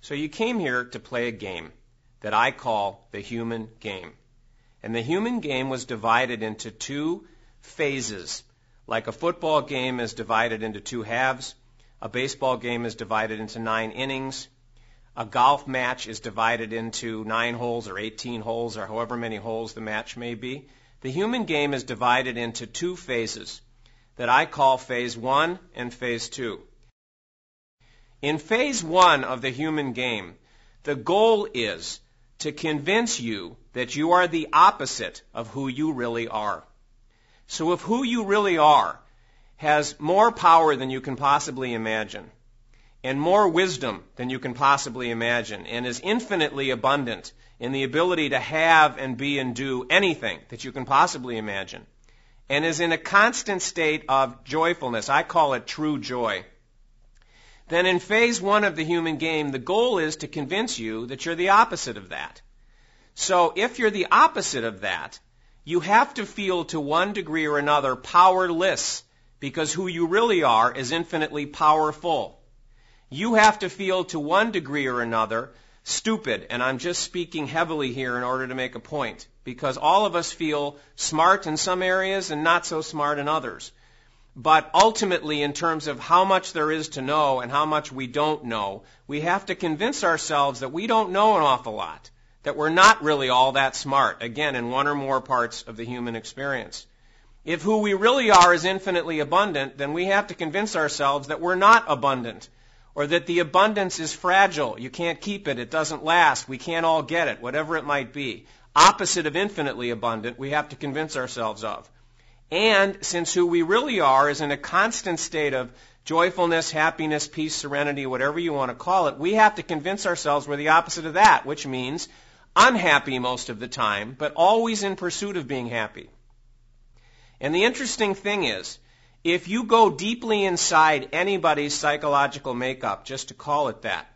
So you came here to play a game that I call the human game. And the human game was divided into two phases. Like a football game is divided into two halves, a baseball game is divided into 9 innings, a golf match is divided into 9 holes or 18 holes or however many holes the match may be. The human game is divided into two phases that I call phase 1 and phase 2. In phase 1 of the human game, the goal is to convince you that you are the opposite of who you really are. So if who you really are has more power than you can possibly imagine, and more wisdom than you can possibly imagine, and is infinitely abundant in the ability to have and be and do anything that you can possibly imagine, and is in a constant state of joyfulness, I call it true joy, then in phase 1 of the human game, the goal is to convince you that you're the opposite of that. So if you're the opposite of that, you have to feel to one degree or another powerless, because who you really are is infinitely powerful. You have to feel to one degree or another stupid, and I'm just speaking heavily here in order to make a point, because all of us feel smart in some areas and not so smart in others. But ultimately, in terms of how much there is to know and how much we don't know, we have to convince ourselves that we don't know an awful lot, that we're not really all that smart, again, in one or more parts of the human experience. If who we really are is infinitely abundant, then we have to convince ourselves that we're not abundant, or that the abundance is fragile. You can't keep it. It doesn't last. We can't all get it, whatever it might be. Opposite of infinitely abundant, we have to convince ourselves of. And since who we really are is in a constant state of joyfulness, happiness, peace, serenity, whatever you want to call it, we have to convince ourselves we're the opposite of that, which means unhappy most of the time, but always in pursuit of being happy. And the interesting thing is, if you go deeply inside anybody's psychological makeup, just to call it that,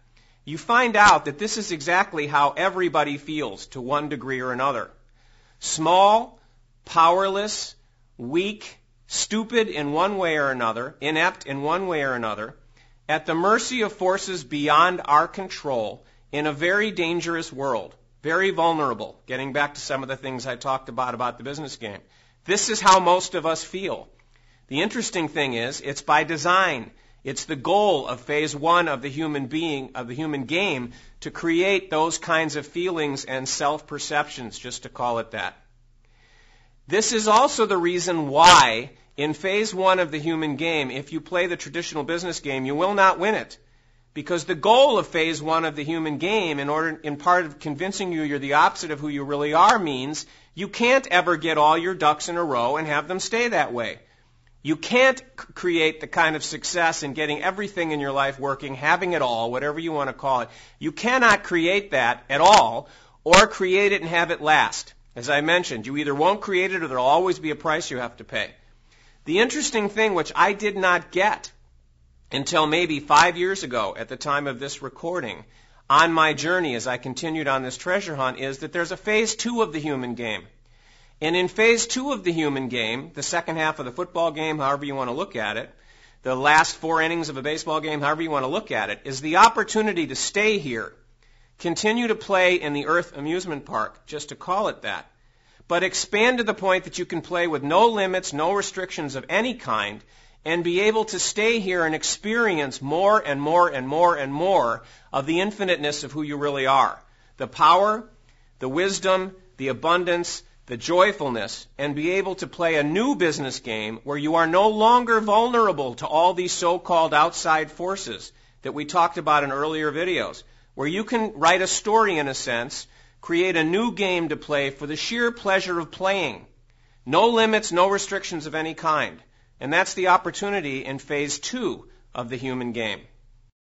you find out that this is exactly how everybody feels to one degree or another. Small, powerless, weak, stupid in one way or another, inept in one way or another, at the mercy of forces beyond our control in a very dangerous world, very vulnerable, getting back to some of the things I talked about the business game. This is how most of us feel. The interesting thing is, it's by design. It's the goal of phase 1 of the human game, to create those kinds of feelings and self-perceptions, just to call it that. This is also the reason why in phase 1 of the human game, if you play the traditional business game, you will not win it. Because the goal of phase 1 of the human game, in part of convincing you you're the opposite of who you really are, means you can't ever get all your ducks in a row and have them stay that way. You can't create the kind of success in getting everything in your life working, having it all, whatever you want to call it. You cannot create that at all, or create it and have it last. As I mentioned, you either won't create it or there will always be a price you have to pay. The interesting thing, which I did not get until maybe 5 years ago at the time of this recording, on my journey as I continued on this treasure hunt, is that there's a phase 2 of the human game. And in phase 2 of the human game, the second half of the football game, however you want to look at it, the last 4 innings of a baseball game, however you want to look at it, is the opportunity to stay here, continue to play in the Earth Amusement Park, just to call it that, but expand to the point that you can play with no limits, no restrictions of any kind, and be able to stay here and experience more and more and more and more of the infiniteness of who you really are. The power, the wisdom, the abundance, the joyfulness, and be able to play a new business game where you are no longer vulnerable to all these so-called outside forces that we talked about in earlier videos, where you can write a story in a sense, create a new game to play for the sheer pleasure of playing. No limits, no restrictions of any kind. And that's the opportunity in phase 2 of the human game.